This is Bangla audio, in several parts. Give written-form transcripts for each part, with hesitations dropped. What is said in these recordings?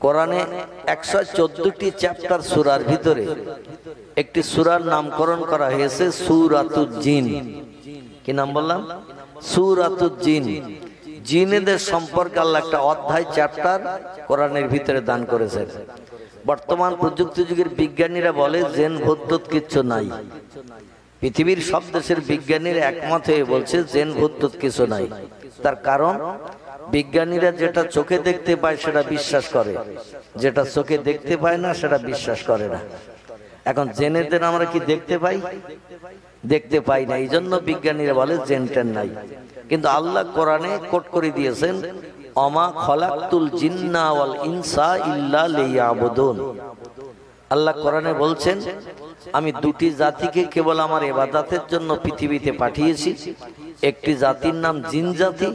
কোরআনে 114টি চ্যাপ্টার সূরার ভিতরে একটি সূরার নামকরণ করা হয়েছে সূরাতুল জিন। কি নাম বললাম? সূরাতুল জিন। জিনেদের সম্পর্কে আল্লাহ একটা অধ্যায় চ্যাপ্টার কোরআনের ভিতরে দান করেছেন। বর্তমান প্রযুক্তি যুগের বিজ্ঞানীরা বলে জিন ভূত কিচ্ছু নাই। পৃথিবীর সব দেশের বিজ্ঞানীরা একমত হয়ে বলছে জিন ভূত কিছু নাই। তার কারণ বিজ্ঞানীরা যেটা চোখে দেখতে পায় সেটা বিশ্বাস করে, যেটা চোখে দেখতে পায় না সেটা বিশ্বাস করে না। এখন জেনেদের আমরা কি দেখতে পাই? দেখতে পাই না, এই জন্য বিজ্ঞানীরা বলে জিন টেন নাই। কিন্তু আল্লাহ কোরআনে কোট করে দিয়েছেন, অমা খলাকতুল জিন্না ওয়াল ইনসা ইল্লা লিয়াবুদুন। আল্লাহ কোরআনে বলছেন, আমি দুটি জাতিকে কেবল আমার ইবাদতের জন্য পৃথিবীতে পাঠিয়েছি। একটি জাতির নাম জিন জাতি,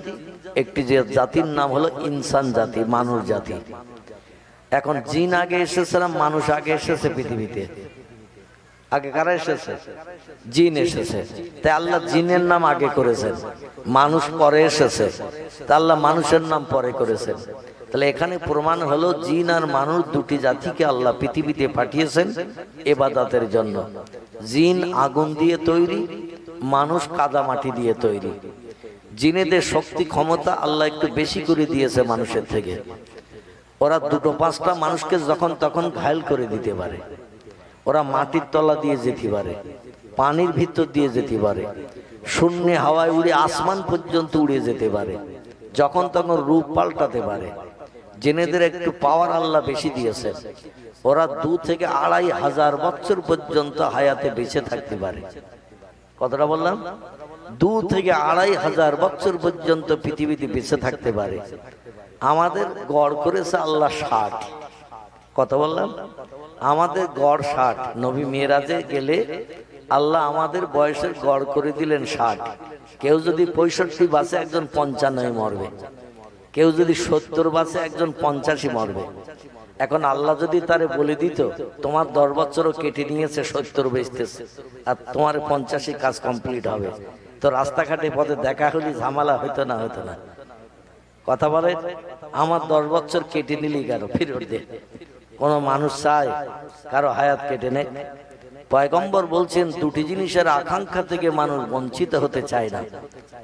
একটি জাতির নাম হলো ইনসান জাতি, মানুষ জাতি। এখন জিন আগে এসেছে না মানুষ আগে এসেছে পৃথিবীতে? আগে কারা এসেছে? জিন এসেছে। তাই আল্লাহ জিনের নাম আগে করেছেন, মানুষ পরে এসেছে। তা আল্লাহ মানুষের নাম পরে করেছেন। তাহলে এখানে প্রমাণ হলো জিন আর মানুষ দুটি জাতিকে আল্লাহ পৃথিবীতে পাঠিয়েছেন ইবাদতের জন্য। জিন আগুন দিয়ে তৈরি, মানুষ কাদা মাটি দিয়ে তৈরি। জিনেদের শক্তি ক্ষমতা আল্লাহ একটু বেশি করে দিয়েছে মানুষের থেকে। ওরা দুটো পাঁচটা মানুষকে যখন তখন ঘায়েল করে দিতে পারে। ওরা মাটির তলা দিয়ে যেতে পারে, পানির ভিতর দিয়ে যেতে পারে, শূন্যে হাওয়ায় উড়ে আসমান পর্যন্ত উড়ে যেতে পারে, যখন তখন রূপ পাল্টাতে পারে। জেনেদের একটু পাওয়ার আল্লাহ বেশি দিয়েছে। ওরা 2 থেকে 2,500 বছর পর্যন্ত হায়াতে বেঁচে থাকতে পারে। কতটা বললাম? 2 থেকে 2,500 বছর পর্যন্ত পৃথিবীতে বেঁচে থাকতে পারে। আমাদের গড় করেছে আল্লাহ 60। কত বললাম? আমাদের গড় 60। নবী মেরাজে গেলে আল্লাহ আমাদের বয়সের গড় করে দিলেন 60। কেউ যদি 65 বাঁচে একজন 95 মরবে, কেউ যদি 70 বাঁচে একজন 85 মরবে। এখন আল্লাহ যদি তারে বলে দিত, তোমার 10 বছরও কেটে নিয়েছে, 70 বেঁচতেছে, আর তোমার 85 কাজ কমপ্লিট হবে, তো রাস্তাঘাটে পথে দেখা হলে ঝামেলা হইতো না? হইতো না? কথা বলে, আমার 10 বছর কেটে নিলি কেন, ফিরত দে। কোন মানুষ চায় কারো হায়াত কেটে নেয়? পয়গম্বর বলছেন, দুটি জিনিসের আকাঙ্ক্ষা থেকে মানুষ বঞ্চিত হতে চায় না।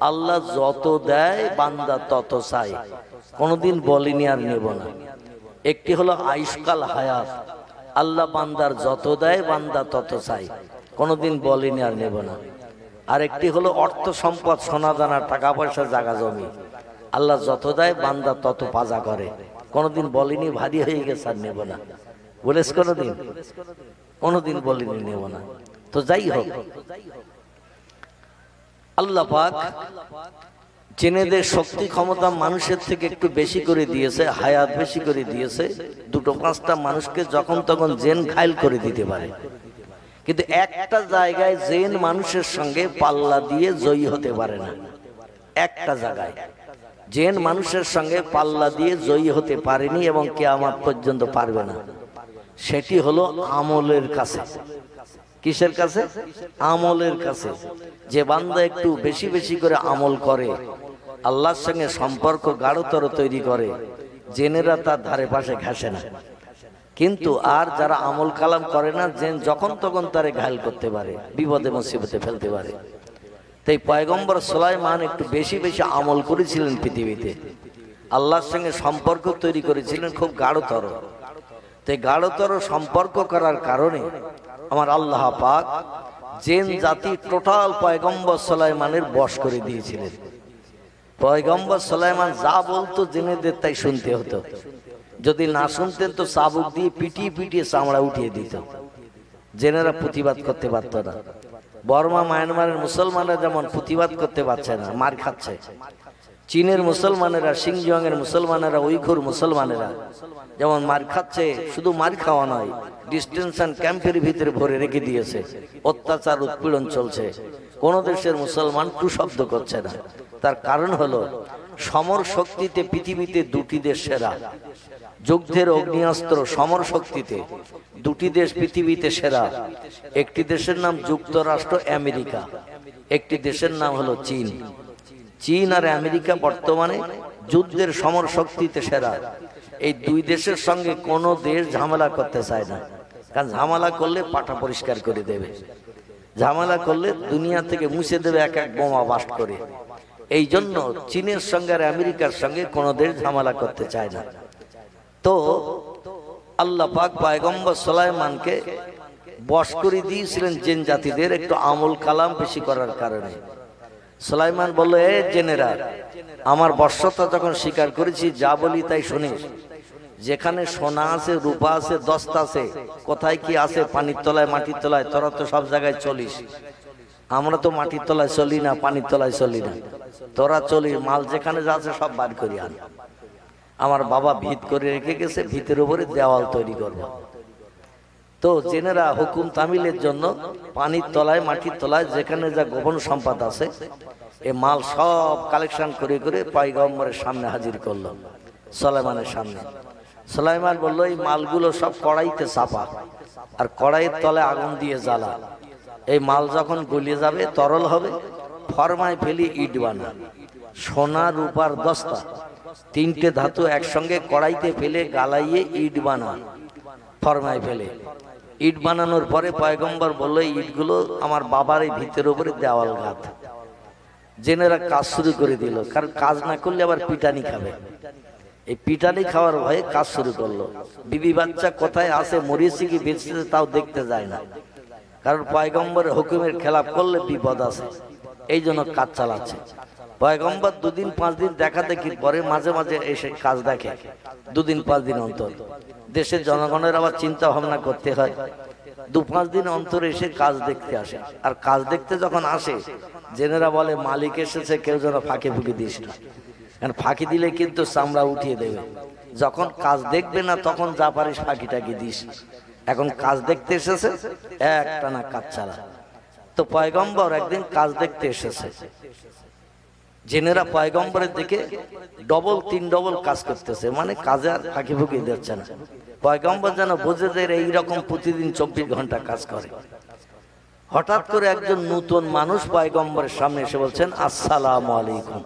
আল্লাহ যত দেয় বান্দা তত চায়, কোনদিন বলিনি আর নেব না। একটি হলো আয়ুষ্কাল হায়াত, আল্লাহ বান্দার যত দেয় বান্দা তত চায়, কোনদিন বলিনি আর নেব না। আর একটি হলো অর্থ সম্পদ, সোনা দানা, টাকা পয়সা, জায়গা জমি, আল্লাহ যত দেয় বান্দা তত পাজা করে, কোনদিন বলিনি ভারী হয়ে গেছে আর নেব না। বলেছ কোনদিন? কোনদিন বলিনি নেব না। তো যাই হোক, আল্লাহ পাক জেনেদের শক্তি ক্ষমতা মানুষের থেকে একটু বেশি করে দিয়েছে, হায়াত বেশি করে দিয়েছে। 2-5টা মানুষকে যখন তখন জেন ঘায়েল করে দিতে পারে। কিন্তু একটা জায়গায় জেন মানুষের সঙ্গে পাল্লা দিয়ে জয়ী হতে পারে না। একটা জায়গায় জেন মানুষের সঙ্গে পাল্লা দিয়ে জয়ী হতে পারেনি এবং কিয়ামত পর্যন্ত পারবে না। সেটি হলো আমলের কাছে। কিসের কাছে? আমলের কাছে। যে বান্দা একটু বেশি বেশি করে আমল করে, আল্লাহর সঙ্গে সম্পর্ক গাঢ়তর তৈরি করে, জেনেরা তার ধারে পাশে ঘেঁষে না। কিন্তু আর যারা আমল কালাম করে না, জেন যখন তখন তারে ঘায়েল করতে পারে, বিপদে মুসিবতে ফেলতে পারে। তাই পয়গম্বর সুলাইমান একটু বেশি বেশি আমল করেছিলেন পৃথিবীতে, আল্লাহর সঙ্গে সম্পর্ক তৈরি করেছিলেন খুব গাঢ়তর। তাই গাঢ়তর সম্পর্ক করার কারণে আমার আল্লাহ পাক জিন জাতি টোটাল পয়গম্বর সুলাইমানের বশ করে দিয়েছিলেন। পয়গম্বর সুলাইমান যা বলতো জিনেদের তাই শুনতে হতো। যদি না শুনতেন তো চাবুক দিয়ে পিটিয়ে পিটিয়ে চামড়া উঠিয়ে দিত। জেনেরা প্রতিবাদ করতে পারত না। বর্মা মায়ানমারের মুসলমানরা যেমন প্রতিবাদ করতে পারছে না, মার খাচ্ছে। চীনের মুসলমানেরা, সিংজিয়াং এর মুসলমানেরা, উইঘুর মুসলমানেরা যেমন মার খাচ্ছে, শুধু মার খাওয়া নয়, ডিস্টেনশন ক্যাম্পের ভিতরে ভরে রেখে দিয়েছে, অত্যাচার উৎপীড়ন চলছে। কোন দেশের মুসলমান টু শব্দ করছে না। তার কারণ হলো সমর শক্তিতে পৃথিবীতে দুটি দেশ সেরা। যুদ্ধের অগ্নিয়াস্ত্র সমর শক্তিতে দুটি দেশ পৃথিবীতে সেরা। একটি দেশের নাম যুক্তরাষ্ট্র আমেরিকা, একটি দেশের নাম হলো চীন। চীন আর আমেরিকা বর্তমানে যুদ্ধের সমর শক্তিতে সেরা। এই দুই দেশের সঙ্গে কোনো দেশ ঝামেলা করতে চায় না, কারণ ঝামেলা করলে পাটা পরিষ্কার করে দেবে, ঝামেলা করলে দুনিয়া থেকে মুছে দেবে এক এক বোমা বাস্ট করে। এই জন্য চীনের সঙ্গে আর আমেরিকার সঙ্গে কোনো দেশ ঝামেলা করতে চায় না। তো আল্লাহ পাক পয়গম্বর সুলাইমানকে বশ করে দিয়েছিলেন জিন জাতিদের একটু আমল কালাম বেশি করার কারণে। সুলাইমান বলল, এ জেনেরা, আমার বর্ষতা যখন স্বীকার করেছি, যা বলি তাই শুনিস। যেখানে সোনা আছে, রূপা আছে, দস্তা আছে, কোথায় কি আছে, পানির তলায় মাটির তলায়, তোরা তো সব জায়গায় চলিস। আমরা তো মাটির তলায় চলি না, পানির তলায় চলি না, তোরা চলিস। মাল যেখানে যা আছে সব বার করি আন। আমার বাবা ভিত করে রেখে গেছে, ভিতের উপরে দেওয়াল তৈরি করব। তো জেনেরা হুকুম তামিলের জন্য পানির তলায় মাটির তলায় যেখানে যা গোপন সম্পদ আছে, এ মাল সব কালেকশন করে করে পয়গম্বরের সামনে হাজির করলো, সুলাইমানের সামনে। সুলাইমান বলল, এই মালগুলো সব কড়াইতে চাপা, আর কড়াইয়ের তলে আগুন দিয়ে জ্বালা। এই মাল যখন গলিয়ে যাবে, তরল হবে, ফরমায় ফেলি ইট বানা। সোনা রূপার দস্তা, তিনটে ধাতু একসঙ্গে কড়াইতে ফেলে গালাইয়ে ইট বানা, ফরমায় ফেলে। ইট বানানোর পরে পয়গম্বর বলল, ইটগুলো আমার বাবার এই ভিতের উপরে দেওয়াল ঘাত। জেনেরা কাজ শুরু করে দিল, কারণ কাজ না করলে আবার পিটানি খাবে। এই পিটানি খাওয়ার ভয়ে কাজ শুরু করলো। বিবি বাচ্চা কোথায় আছে, মরিয়েছে কি বেঁচেছে তাও দেখতে যায় না, কারণ পয়গম্বরের হুকুমের খেলাপ করলে বিপদ আছে। এই জন্য কাজ চালাচ্ছে। পয়গম্বর 2 দিন 5 দিন দেখা দেখি পরে মাঝে মাঝে এসে কাজ দেখে, 2 দিন 5 দিন অন্তর। দেশের জনগণের আবার চিন্তা ভাবনা করতে হয়, 2-5 দিন অন্তর এসে কাজ দেখতে আসে। আর কাজ দেখতে যখন আসে, জেনেরা বলে, মালিক এসেছে, কেউ যেন ফাঁকি ফুঁকি দিস না, কারণ ফাঁকি দিলে কিন্তু চামড়া উঠিয়ে দেবে। যখন কাজ দেখবে না তখন যা পারিস ফাঁকিটাকে দিস। এখন কাজ দেখতে এসেছে, একটানা কাজ চালা। তো পয়গম্বর একদিন কাজ দেখতে এসেছে। জেনেরা পয়গম্বরের দিকে ডবল 3 ডবল কাজ করতেছে, মানে কাজে আর ফাঁকি ফুঁকি দিচ্ছে না। পয়গম্বর যেন বুঝে যে এইরকম প্রতিদিন 24 ঘন্টা কাজ করে। হঠাৎ করে একজন নতুন মানুষ পয়গম্বরের সামনে এসে বলছেন, আসসালামু আলাইকুম।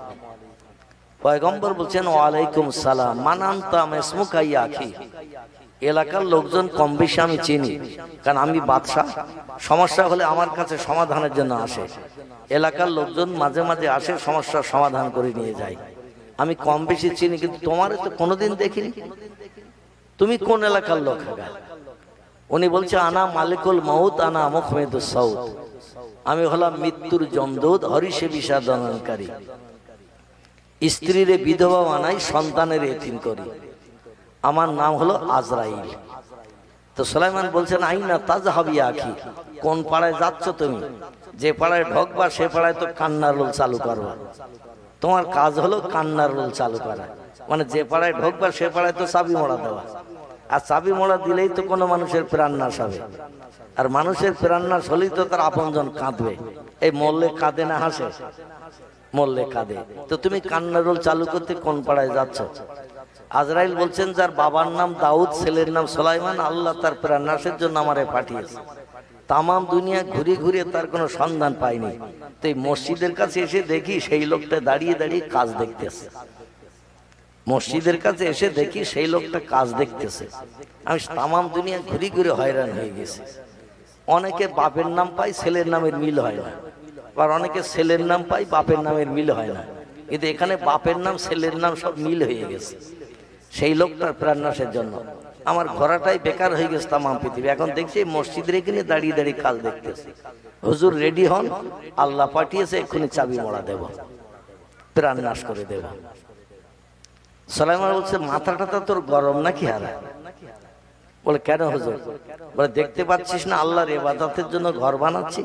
পয়গম্বর বলছেন, ওয়ালাইকুম সালাম। মান আনতা ইসমুকা ইয়া আখি। এলাকার লোকজন কম বেশি আমি চিনি, কারণ আমি বাদশা। সমস্যা হলে আমার কাছে সমাধানের জন্য আসে। এলাকার লোকজন মাঝে মাঝে আসে, সমস্যার সমাধান করে নিয়ে যায়। আমি কম বেশি চিনি, কিন্তু তোমার তো কোনোদিন দেখিনি। তুমি কোন এলাকার লোক? উনি বলছে, আনা মালিকুল মাউত, আনা মুখমেদুস সাউদ। আমি হলাম মৃত্যুর যমদূত, হরিষে বিষাদনকারী। স্ত্রীরে বিধবা বানাই, সন্তানের এতিম করি। আমার নাম হলো আজরাইল। তো সুলাইমান বলছেন, আইনা তাজহাবিয়া আখি, কোন পাড়ায় যাচ্ছ তুমি? যে পাড়ায় ঢোকবা সে পাড়ায় তো কান্নার রোল চালু করবা। তোমার কাজ হলো কান্নার রোল চালু করা, মানে যে পাড়ায় ঢোকবা সে পাড়ায় তো চাবি মোড়া দেওয়া। আর চাবি মোড়া দিলেই তো কোনো মানুষের প্রাণ নাশ হবে, আর মানুষের প্রাণ নাশ হলেই তো তার আপনজন কাঁদবে। এই মরলে কাঁদে না হাসে? মরলে কাঁদে। তো তুমি কান্নার রোল চালু করতে কোন পাড়ায় যাচ্ছ? আজরাইল বলছেন, যার বাবার নাম দাউদ, ছেলের নাম সুলাইমান, আল্লাহ তার প্রাণ নাশের জন্য আমারে পাঠিয়েছে। তামাম দুনিয়া ঘুরে ঘুরে তার কোনো সন্ধান পাইনি। তো এই মসজিদের কাছে এসে দেখি সেই লোকটা দাঁড়িয়ে দাঁড়িয়ে কাজ দেখতেছে। মসজিদের কাছে এসে দেখি সেই লোকটা কাজ দেখতেছে। আমি তামাম দুনিয়া ঘুরে ঘুরে হয়রান হয়ে গেছি। অনেকে বাপের নাম পাই, ছেলের নামের মিল হয় না, আর অনেকে ছেলের নাম পাই, বাপের নামের মিল হয় না। কিন্তু এখানে বাপের নাম ছেলের নাম সব মিল হয়ে গেছে সেই লোকটার প্রাণনাশের জন্য। আমার ঘোরাটাই বেকার হয়ে গেছে তামাম পৃথিবী। এখন দেখছি মসজিদের এখানে দাঁড়িয়ে দাঁড়িয়ে কাজ দেখতেছে। হুজুর রেডি হন, আল্লাহ পাঠিয়েছে, এক্ষুনি চাবি মোড়া দেব, প্রাণ নাশ করে দেব। সুলাইমান বলছে, মাথাটা তোর গরম নাকি হারা? বলে, কেন হুজুর? বলে, দেখতে পাচ্ছিস না আল্লাহর ইবাদতের জন্য ঘর বানাচ্ছি,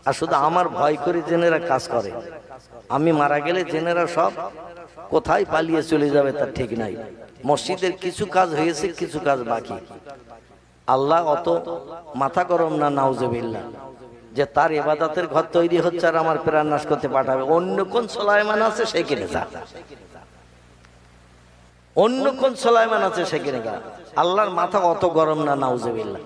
আর শুধু আমার ভয় করে জেনেরা কাজ করে। আমি মারা গেলে জেনেরা সব কোথায় পালিয়ে চলে যাবে তার ঠিক নাই। মসজিদের কিছু কাজ হয়েছে, কিছু কাজ বাকি। আল্লাহ অত মাথা গরম না, নাউজুবিল্লাহ, যে তার ইবাদতের ঘর তৈরি হচ্ছে আর আমার প্রাণ নাশ করতে পাঠাবে। অন্য কোন সুলাইমান আছে সেখানে যা, অন্য কোন সুলাইমান আছে সেখানে যা। আল্লাহর মাথা অত গরম না, নাউজুবিল্লাহ,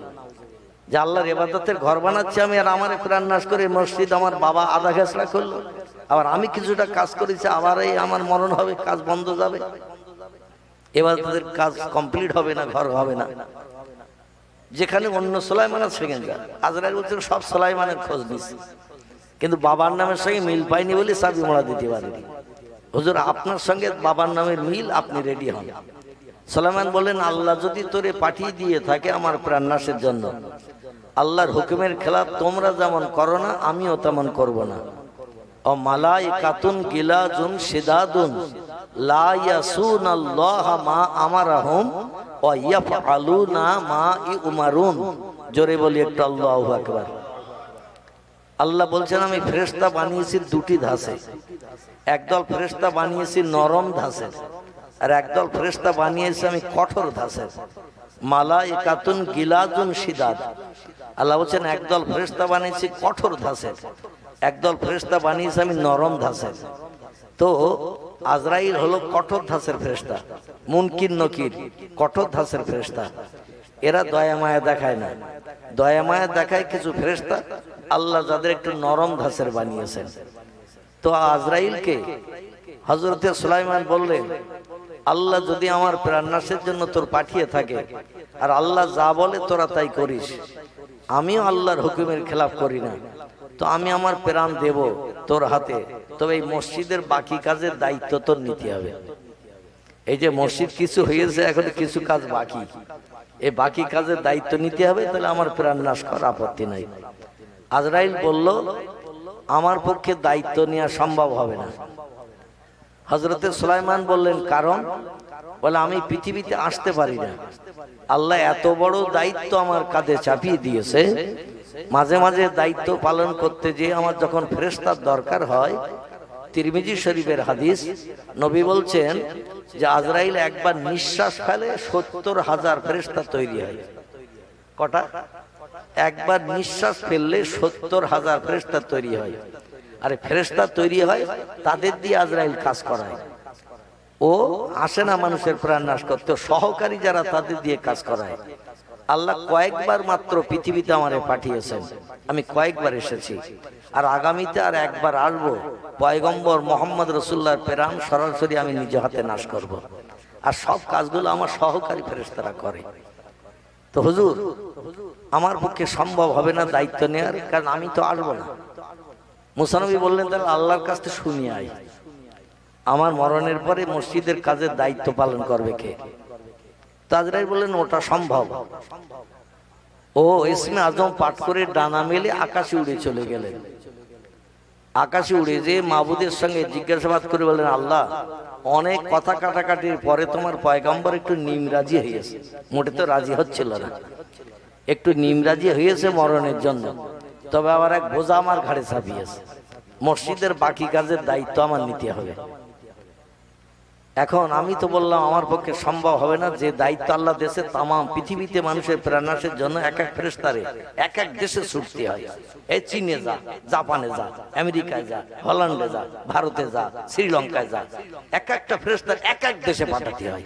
যে আল্লাহর ইবাদতের ঘর বানাচ্ছি আমি, আর আমার প্রাণ নাশ করে মসজিদ আমার বাবা আধা ঘেঁচড়া করলো, আবার আমি কিছুটা কাজ করেছি, আবার এই আমার মরণ হবে, কাজ বন্ধ যাবে। এবার তাদের কাজ কমপ্লিট হবে না, ঘর হবে না। যেখানে অন্য সুলাইমান আছে সেখানে যা। আজরাইল বলছেন সব সুলাইমানের খোঁজ নিচ্ছে, কিন্তু বাবার নামের সঙ্গে মিল পাইনি বলে চাবি মোড়া দিতে পারেনি। হুজুর আপনার সঙ্গে বাবার নামের মিল, আপনি রেডি হন। সুলাইমান বললেন আল্লাহ যদি তোরে পাঠিয়ে দিয়ে থাকে আমার প্রাণনাশের জন্য, আল্লাহর হুকুমের খেলাফ তোমরা যেমন করো না আমিও তেমন করব না। ও মালাইকাতুন গিলাজুন শিদাদুন লা ইয়াসুনাল্লাহ মা আমারাহুম ওয়া ইয়াফআলুনা মা ইউমারুন। জোরে বলি একটা আল্লাহু আকবার। আল্লাহ বলছেন আমি ফেরেশতা বানিয়েছি দুটি ধাঁচে, একদল ফেরেশতা বানিয়েছি নরম ধাঁচের, আর একদল ফেরেশতা বানিয়েছি আমি কঠোর ধাঁচের। মালাইকাতুন গিলাজুন শিদাদ, আল্লাহ বলছেন একদল ফেরেশতা বানিয়েছি কঠোর ধাঁচের, একদল ফেরেশতা বানিয়েছি আমি নরম ধাঁচের। তো আজরাইল হলো কঠোর ধাঁচের ফেরেশতা, মুনকির নকির কঠোর ধাঁচের ফেরেশতা। এরা দয়া মায়া দেখায় না, দয়া মায়া দেখায় কিছু ফেরেশতা আল্লাহ যাদের একটু নরম ধাঁচের বানিয়েছেন। তো আজরাইলকে হযরতে সুলাইমান বললেন আল্লাহ যদি আমার প্রাণনাশের জন্য তোর পাঠিয়ে থাকে আর আল্লাহ যা বলে তোরা তাই করিস, আমিও আল্লাহর হুকুমের খেলাফ করি না, তো আমি আমার প্রাণ দেব তোর হাতে। তবে এই মসজিদের বাকি কাজের দায়িত্ব তোর নিতে হবে। এই যে মসজিদ কিছু হয়েছে, এখন কিছু কাজ বাকি, এই বাকি কাজের দায়িত্ব নিতে হবে, তাহলে আমার প্রাণ নাশ করার আপত্তি নাই। আজরাইল বলল আমার পক্ষে দায়িত্ব নেওয়া সম্ভব হবে না। হযরতে সুলাইমান বললেন কারণ? বলে আমি পৃথিবীতে আসতে পারি না, আল্লাহ এত বড় দায়িত্ব আমার কাঁধে চাপিয়ে দিয়েছে, মাঝে মাঝে দায়িত্ব পালন করতে যে আমার যখন ফেরেশতার দরকার হয়। তিরমিজি শরীফের হাদিস, নবী বলছেন যে আজরাইল একবার নিঃশ্বাস ফেলে ৭০,০০০ ফেরেশতা তৈরি হয়। কটা? একবার নিঃশ্বাস ফেললে ৭০,০০০ ফেরেশতা তৈরি হয়। আরে ফেরেশতা তৈরি হয়, তাদের দিয়ে আজরাইল কাজ করায়। ও আসে না মানুষের প্রাণ নাশ করতে, সহকারী যারা তাদের দিয়ে কাজ করায়। আল্লাহ কয়েকবার মাত্র পৃথিবীতে আমারে পাঠিয়েছেন, আমি কয়েকবার এসেছি, আর আগামীতে আর একবার আসবো। পয়গম্বর মোহাম্মদ রাসূলুল্লাহর প্রেরণ সরাসরি আমি নিজে হাতে নাশ করব, আর সব কাজগুলো আমার সহকারী ফেরেশতারা করে। তো হুজুর আমার পক্ষে সম্ভব হবে না দায়িত্ব নেওয়ার, কারণ আমি তো আসবো না। মুসা নবী বললেন তাহলে আল্লাহর কাছ থেকে শুনিয়ে আয়, আমার মরণের পরে মসজিদের কাজের দায়িত্ব পালন করবে কে? আজরাইল বললেন ওটা সম্ভব। ও ইসমে আজম পাঠ করে ডানা মেলে আকাশে উড়ে চলে গেলেন। আকাশে উড়ে যে মাবুদের সঙ্গে জিজ্ঞাসাবাদ করে বললেন আল্লাহ অনেক কথা কাটাকাটির পরে তোমার পয়গম্বর একটু নিমরাজি হয়েছে। মোটে তো রাজি হচ্ছিল না, একটু নিমরাজি হয়েছে মরণের জন্য, তবে আবার এক বোঝা আমার ঘাড়ে চাপিয়েছে, মসজিদের বাকি কাজের দায়িত্ব আমার নিতে হবে। এখন আমি তো বললাম আমার পক্ষে সম্ভব হবে না, যে দায়িত্ব আল্লাহ দেশে তাম পৃথিবীতে মানুষের প্রাণনাশের জন্য এক এক ফেরেশতারে এক এক দেশে ছুটতে হয়। এই চীনে যা, জাপানে যা, আমেরিকায় যা, হল্যান্ডে যা, ভারতে যা, শ্রীলঙ্কায় যা, এক একটা ফেরেশতার এক এক দেশে পাঠাতে হয়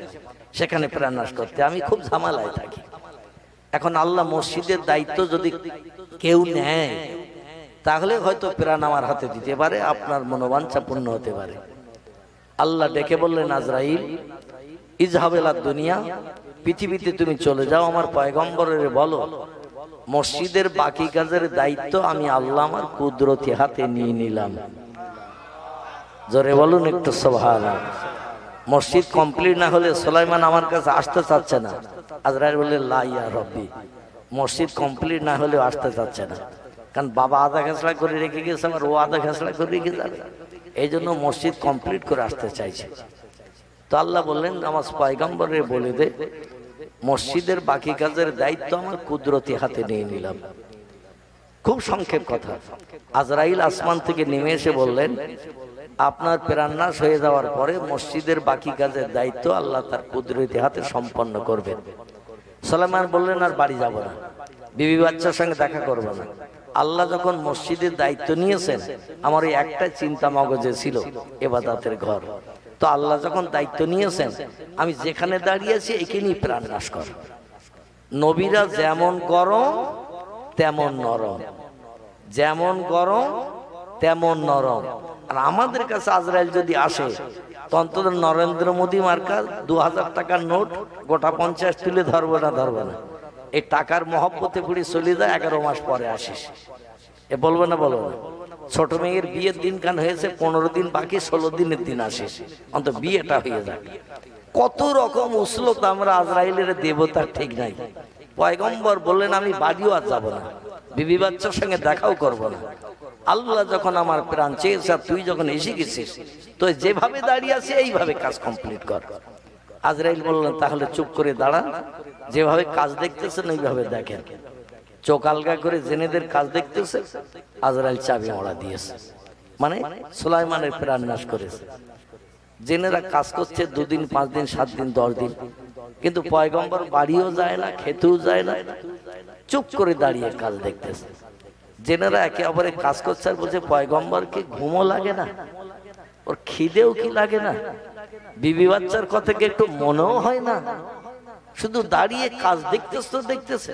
সেখানে প্রাণনাশ করতে। আমি খুব ঝামেলায় থাকি। এখন আল্লাহ মসজিদের দায়িত্ব যদি কেউ নেয় তাহলে হয়তো প্রাণ আমার হাতে দিতে পারে, আপনার মনোবাঞ্ছা পূর্ণ হতে পারে। আল্লাহ ডেকে বললেন আজরাইল ইজহাবেলা দুনিয়া, পৃথিবীতে তুমি চলে যাও, আমার পয়গম্বরের বলো মসজিদের বাকি কাজের দায়িত্ব আমি আল্লাহ আমার কুদরতি হাতে নিয়ে নিলাম। জোরে বলুন একটু সুবহানাল্লাহ। মসজিদ কমপ্লিট না হলে সুলাইমান আমার কাছে আসতে চাচ্ছে না। আজরাইল বললেন লা ইয়া রব্বি, মসজিদ কমপ্লিট না হলেও আসতে চাচ্ছে না, কারণ বাবা আধা খেসলা করে রেখে গেছে, আমার ও আধা খেসলা করে রেখে যাবে, এই জন্য মসজিদ কমপ্লিট করে আসতে চাইছে। তো আল্লাহ বললেন আমার পয়গম্বরের বলে দে মসজিদের বাকি কাজের দায়িত্ব আমার কুদরতি হাতে নিয়ে নিলাম। খুব সংক্ষেপ কথা। আজরাইল আসমান থেকে নেমে এসে বললেন আপনার প্রাণনাশ হয়ে যাওয়ার পরে মসজিদের বাকি কাজের দায়িত্ব আল্লাহ তার কুদরতি হাতে সম্পন্ন করবেন। সুলাইমান বললেন আর বাড়ি যাব না, বিবি বাচ্চার সঙ্গে দেখা করব না। আল্লাহ যখন মসজিদের দায়িত্ব নিয়েছেন, আমার ওই একটা চিন্তা মগজে ছিল ইবাদতের ঘর। তো আল্লাহ যখন দায়িত্ব নিয়েছেন, আমি যেখানে দাঁড়িয়েছি এখানেই প্রাণ নাশ কর। নবীরা যেমন গরম তেমন নরম, যেমন গরম তেমন নরম। আর আমাদের কাছে আজরাইল যদি আসে তো অন্তত নরেন্দ্র মোদী মার্কা 2000 টাকার নোট গোটা 50 তুলে ধরবো না। এই টাকার মহব্বতে পুড়ি চলে যায়, 11 মাস পরে আসিস এ বলবো না। ছোট মেয়ের বিয়ের দিন কান হয়েছে, 15 দিন বাকি, 16 দিনের দিন আসিস, অন্তত বিয়েটা হয়ে যায়। কত রকম উসলত আমরা আজরাইলের দেবতার ঠিক নাই। পয়গম্বর বললেন আমি বাড়িও আর যাবো না, বিবি বাচ্চার সঙ্গে দেখাও করব না। আল্লাহ যখন আমার প্রাণ চেয়েছে, তুই যখন এসে গেছিস, তো যেভাবে দাঁড়িয়ে আছে এইভাবে কাজ কমপ্লিট কর। আজরাইল বললেন তাহলে চুপ করে দাঁড়ান, যেভাবে কাজ দেখতেছেন ওইভাবে দেখেন। চোখ আলগা করে জেনেদের কাজ দেখতেছে, আজরাইল চাবি মোড়া দিয়েছে, মানে সুলাইমানের প্রাণ নাশ করেছে। জেনেরা কাজ করছে 2 দিন 5 দিন 7 দিন 10 দিন, কিন্তু পয়গম্বর বাড়িও যায় না, খেতেও যায় না, চুপ করে দাঁড়িয়ে কাজ দেখতেছে। জেনেরা একে অপরে কাজ করছে আর বলছে পয়গম্বর কি ঘুমও লাগে না, ওর খিদেও কি লাগে না, বিবি বাচ্চার কথা কি একটু মনেও হয় না, শুধু দাঁড়িয়ে কাজ দেখতেছে।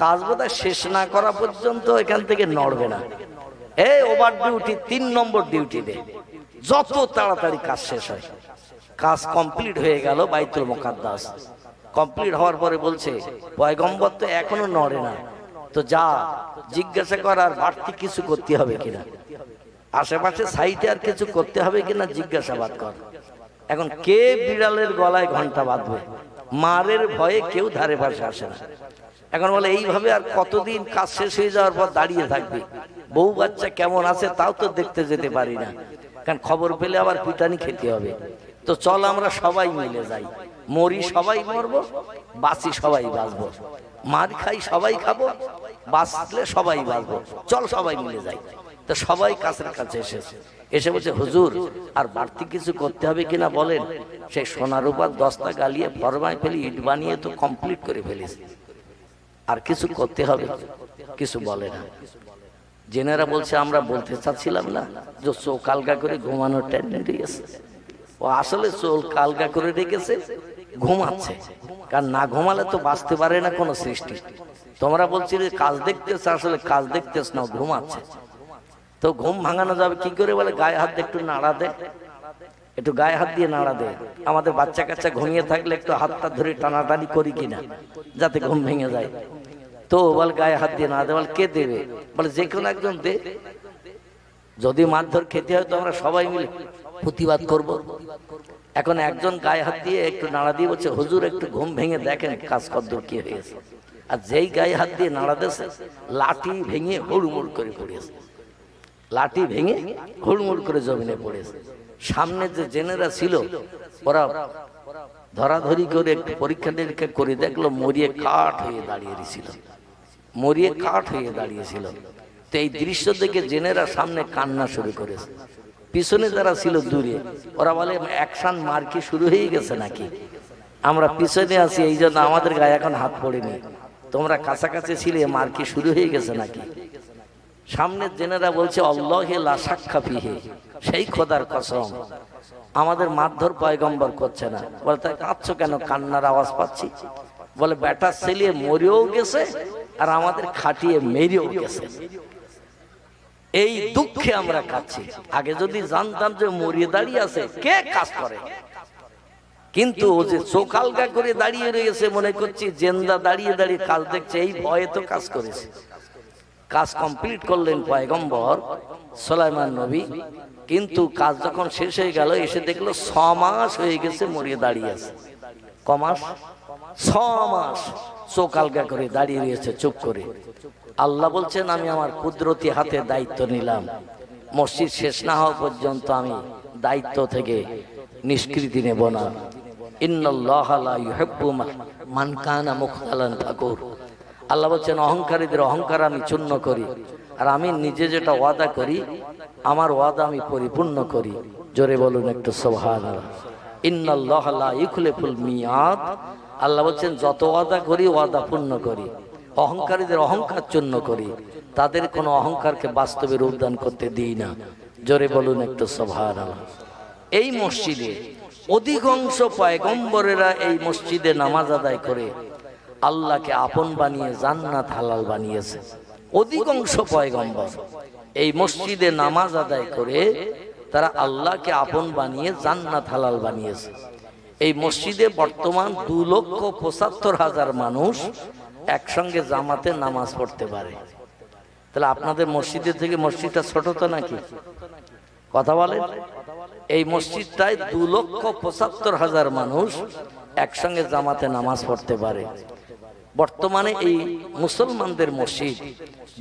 কাজ বোধহয় শেষ না করা পর্যন্ত এখান থেকে নড়বে না। এই ওভার ডিউটি, 3 নম্বর ডিউটি দে, যত তাড়াতাড়ি কাজ শেষ হয়। কাজ কমপ্লিট হয়ে গেল, বাইতুল মুকাদ্দাস কমপ্লিট হওয়ার পরে বলছে পয়গম্বর তো এখনো নড়ে না, তো যা জিজ্ঞাসা কর আর বাড়তি কিছু করতে হবে কিনা, আশেপাশে সাইডে আর কিছু করতে হবে কিনা জিজ্ঞাসাবাদ কর। এখন কে বিড়ালের গলায় ঘন্টা বাঁধবে, মারের ভয়ে কেউ ধারে পাশে আসে না। এখন বলে এইভাবে আর কতদিন কাজ শেষ হয়ে যাওয়ার পর দাঁড়িয়ে থাকবি, বউ বাচ্চা কেমন আছে তাও তো দেখতে যেতে পারি না, কারণ খবর পেলে আবার পিটানি খেতে হবে। তো চল আমরা সবাই মিলে যাই, মরি সবাই মরবো, বাঁচি সবাই বাঁচবো, মার খাই সবাই খাবো, বাঁচলে সবাই বাঁচবো, চল সবাই মিলে যাই। তো সবাই কাছের কাছে এসে বলছে হুজুর আর বাড়তি কিছু করতে হবে কিনা বলেন। সেই সোনার উপর দস্তা গালিয়ে ফরমায় ফেলি, ইট বানিয়ে তো কমপ্লিট করে ফেলিস, আর কিছু করতে হবে? কিছু বলে না। জেনারা বলছে আমরা বলতে চাচ্ছিলাম না যে চোখ আলগা করে ঘুমানোর টেন্ডেন্সি আছে, ও আসলে চোখ আলগা করে রেখেছে, ঘুমাচ্ছে, কারণ না ঘুমালে তো বাঁচতে পারে না কোনো সৃষ্টি। তোমরা বলছিলে কাজ দেখতেছ, আসলে কাজ দেখতেছ না, ঘুমাচ্ছে। তো ঘুম ভাঙানো যাবে কি করে? বলে গায়ে হাত দিয়ে একটু নাড়া দে, একটু গায়ে হাত দিয়ে নাড়া দে। আমাদের বাচ্চা কাচ্চা ঘুমিয়ে থাকলে একটু হাতটা ধরে টানাটানি করি কিনা যাতে ঘুম ভেঙে যায়। তো বল গায়ে হাত দিয়ে নাড়া দে। বল কে দেবে? বলে যে কোনো একজন দে, যদি মারধর খেতে হয় তো আমরা সবাই মিলে প্রতিবাদ করব। এখন একজন গায়ে হাত দিয়ে একটু নাড়া দিয়ে বলছে হুজুর একটু ঘুম ভেঙে দেখেন কাজ কদ্দূর কি হয়েছে। আর যেই গায়ে হাত দিয়ে নাড়া দিয়েছে, লাঠি ভেঙে হুড়মুড় করে পড়েছে, লাঠি ভেঙে হুড়মুড় করে জমিনে পড়েছে। সামনে যে জেনেরা ছিল ওরা ধরাধরি করে একটু পরীক্ষা নিরীক্ষা করে দেখলো মরিয়ে কাঠ হয়ে দাঁড়িয়েছিল, মরিয়ে কাঠ হয়ে দাঁড়িয়েছিল। তো এই দৃশ্য দেখে জেনেরা সামনে কান্না শুরু করেছে। পিছনে যারা ছিল দূরে ওরা বলে অ্যাকশন মার কি শুরু হয়ে গেছে নাকি, আমরা পিছনে আছি এই জন্য আমাদের গায়ে এখন হাত পড়েনি, তোমরা কাছাকাছি ছিলে মার কি শুরু হয়ে গেছে নাকি। সামনের জেনেরা বলছে আল্লাহে লা সাক্কা ফিহে, সেই খোদার কসম আমাদের মারধর পয়গম্বর করছে না। বলে তাই কাঁদছো কেন? কান্নার আওয়াজ পাচ্ছি। বলে বেটা ছেলে মরেও গেছে আর আমাদের খাটিয়ে মেরেও গেছে, এই দুঃখে আমরা কাঁদছি। আগে যদি জানতাম যে মরিয়ে দাঁড়িয়ে আছে কে কাজ করে, কিন্তু ও যে চোখ আলগা করে দাঁড়িয়ে রয়েছে মনে করছি জেন্দা দাঁড়িয়ে দাঁড়িয়ে কাজ দেখছে, এই ভয়ে তো কাজ করেছে। কাজ কমপ্লিট করলেন পয়গম্বর সুলাইমান নবী, কিন্তু কাজ যখন শেষ হয়ে গেল এসে দেখলো 6 মাস হয়ে গেছে মরিয়ে দাঁড়িয়ে আছে। ক মাস? 6 মাস চোখ আলগা করে দাঁড়িয়ে রয়েছে চুপ করে। আল্লাহ বলছেন আমি আমার কুদরতি হাতে দায়িত্ব নিলাম, মসজিদ শেষ না হওয়া পর্যন্ত আমি দায়িত্ব থেকে নিষ্কৃতি নেব না। ইন্নাল্লাহা লা ইউহিব্বু মান কানা মুখতালান ফাকুর। আল্লাহ বলছেন অহংকারীদের অহংকার আমি চূর্ণ করি, আর আমি নিজে যেটা ওয়াদা করি আমার ওয়াদা আমি পরিপূর্ণ করি। জোরে বলুন একটু সুবহানাল্লাহ। ইন্নাল্লাহা লা ইউখলিফুল মিয়াদ। আল্লাহ বলছেন যত ওয়াদা করি ওয়াদা পূর্ণ করি, অহংকারীদের অহংকার চূর্ণ করি, তাদের কোনো অহংকারকে বাস্তবে রূপদান করতে দিই না। জোরে বলুন একটু সুবহানাল্লাহ। এই মসজিদে অধিকাংশ পয়গম্বরেরা এই মসজিদে নামাজ আদায় করে আল্লাহকে আপন বানিয়ে জান্নাত হালাল বানিয়েছে। অধিকাংশ পয়গম্বর এই মসজিদে নামাজ আদায় করে তারা আল্লাহকে আপন বানিয়ে জান্নাত হালাল বানিয়েছে। এই মসজিদে বর্তমান 2,75,000 মানুষ একসঙ্গে জামাতে নামাজ পড়তে পারে। তাহলে আপনাদের মসজিদের থেকে মসজিদটা ছোট তো নাকি? কথা বলেন। এই মসজিদটায় 2,75,000 মানুষ একসঙ্গে জামাতে নামাজ পড়তে পারে। বর্তমানে এই মুসলমানদের মসজিদ,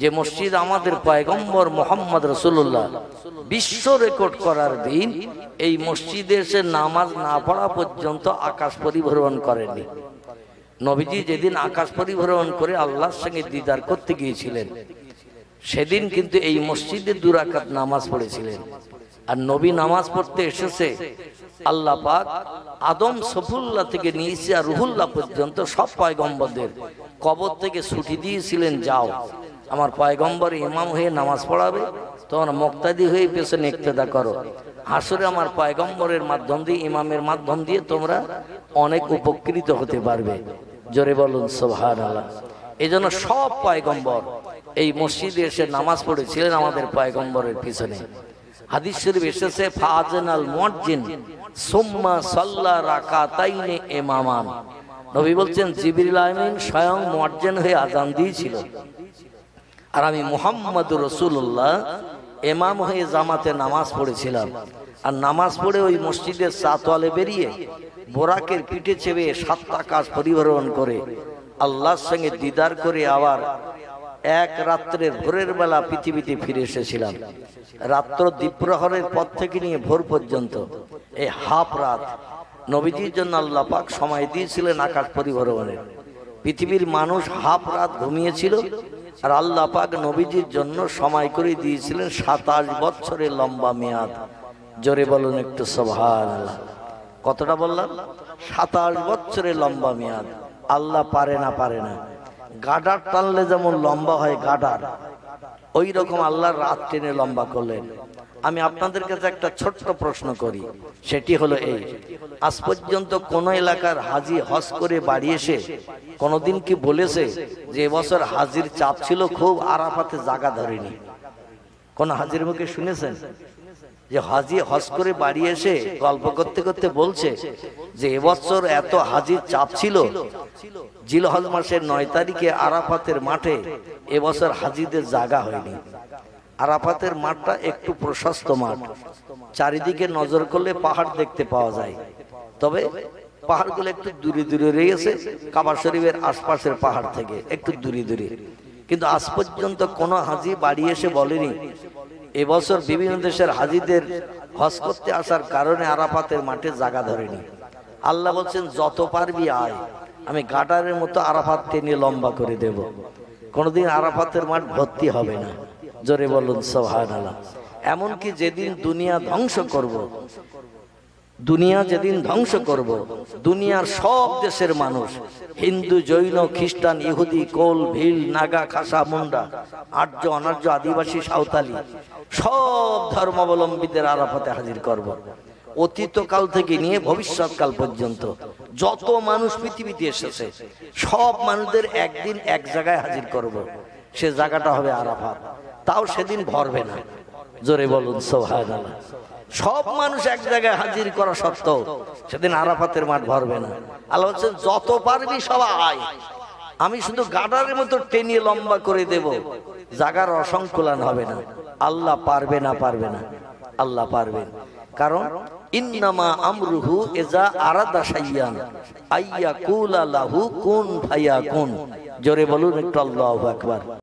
যে মসজিদ আমাদের পয়গম্বর মুহাম্মদ রাসূলুল্লাহ বিশ্ব রেকর্ড করার দিন এই মসজিদে এসে নামাজ না পড়া পর্যন্ত আকাশ পরিভ্রমণ করেনি। নবীজি যেদিন আকাশ পরিভ্রমণ করে আল্লাহর সঙ্গে দিদার করতে গিয়েছিলেন, সেদিন কিন্তু এই মসজিদে 2 রাকাত নামাজ পড়েছিলেন। আর নবী নামাজ পড়তে এসেছে, আল্লাহ পাক আদম সফুল্লাহ থেকে নিয়ে আর রুহুল্লাহ পর্যন্ত সব পয়গম্বরদের কবর থেকে ছুটি দিয়েছিলেন, যাও আমার পয়গম্বর ইমাম হয়ে নামাজ পড়াবে, তোমরা মুক্তাদি হয়ে পেছনে ইক্তেদা করো। হাসরে আমার পয়গম্বরের মাধ্যম দিয়ে, ইমামের মাধ্যম দিয়ে তোমরা অনেক উপকৃত হতে পারবে। জোরে বলুন সুবহানাল্লাহ। এই জন্য সব পয়গম্বর এই মসজিদে এসে নামাজ পড়েছিলেন আমাদের পয়গম্বরের পিছনে। হাদিস শরীফ এসেছে, ফাআযানাল মুয়াজ্জিন সুম্মা সাল্লা রাকাতাইনি ইমামান। নবী বলছেন জিবরিল আমিন স্বয়ং মুয়াজ্জিন হয়ে আযান দিয়েছিল, আর আমি মুহাম্মদুর রাসূলুল্লাহ ইমাম হয়ে জামাতে নামাজ পড়েছিলাম। আর নামাজ পড়ে ওই মসজিদের চাতওয়ালে বেরিয়ে বোরাকের পিঠে চেপে 7 আকাশ পরিভ্রমণ করে আল্লাহর সঙ্গে দিদার করে আবার এক রাত্রের ভোরের বেলা পৃথিবীতে ফিরে এসেছিলাম। রাত্র দ্বীপ্রহরের পর থেকে নিয়ে ভোর পর্যন্ত এই হাফ রাত নবীজির জন্য আল্লাহ পাক সময় দিয়েছিলেন আকাশ পরিভ্রমণের। পৃথিবীর মানুষ হাফ রাত ঘুমিয়েছিল, আর আল্লাহ পাক নবীজির জন্য সময় করে দিয়েছিলেন 27 বছরের লম্বা মেয়াদ। জোরে বলুন একটু সুবহানাল্লাহ। কতটা বললাম? 27 বছরের লম্বা মেয়াদ। আল্লাহ পারে না। গাডার টানলে যেমন লম্বা হয় গাডার, ওই রকম আল্লাহ রাত টেনে লম্বা করলেন। আমি আপনাদের কাছে একটা ছোট্ট প্রশ্ন করি, সেটি হলো এই, আজ পর্যন্ত কোন এলাকার হাজি হজ করে বাড়ি এসে কোনদিন কি বলেছে যে এবছর হাজির চাপ ছিল খুব, আরাফাতে জায়গা ধরেনি? কোন হাজির মুখে শুনেছেন যে হাজি হজ করে বাড়ি এসে গল্প করতে করতে বলছে যে এবছর এত হাজির চাপ ছিল, জিলহজ মাসের 9 তারিখে আরাফাতের মাঠে এবছর হাজিদের জায়গা হয়নি? আরাফাতের মাঠটা একটু প্রশস্ত মাঠ, চারিদিকে নজর করলে পাহাড় দেখতে পাওয়া যায়, তবে পাহাড়গুলো একটু দূরে দূরে রয়েছে, কাবা শরীফের আশপাশের পাহাড় থেকে একটু দূরে দূরে। কিন্তু আজ পর্যন্ত কোনো হাজি বাড়ি এসে বলেনি এবছর বিভিন্ন দেশের হাজিদের হজ করতে আসার কারণে আরাফাতের মাঠে জায়গা ধরেনি। আল্লাহ বলছেন যত পারবি আয়, আমি গাডারের মতো আরাফাত টেনে লম্বা করে দেব, কোনোদিন আরাফাতের মাঠ ভর্তি হবে না। জোরে বলুন সুবহানাল্লাহ। এমনকি যেদিন দুনিয়া ধ্বংস করব, যেদিন ধ্বংস করব, দুনিয়ার সব দেশের মানুষ, হিন্দু, জৈন, খ্রিস্টান, ইহুদি, কোল, ভিল, নাগা, খাসা, মুন্ডা, আর্য, অনার্য, আদিবাসী, সাঁওতালি, সব ধর্মাবলম্বীদের আরাফাতে হাজির করব। অতীতকাল থেকে নিয়ে ভবিষ্যৎকাল পর্যন্ত যত মানুষ পৃথিবীতে এসেছে সব মানুষদের একদিন এক জায়গায় হাজির করব, সে জায়গাটা হবে আরাফাত। তাও সেদিন ভরবে না। জোরে বলুন সুবহানাল্লাহ। সব মানুষ এক জায়গায় হাজির করা সত্ত্বেও সেদিন আরাফাতের মাঠ ভরবে না। আল্লাহ বলছেন যত পারবি সবাই আয়, আমি শুধু গাডারের মতো টেনে লম্বা করে দেব, জায়গার অসংকুলান হবে না। আল্লাহ পারবে না? আল্লাহ পারবেন। কারণ ইন্নামা আমরুহু ইজা আরাদা শাইয়ান আইয়াকুলা লাহু কুন ফায়াকুন। জোরে বলুন একটু আল্লাহু আকবার।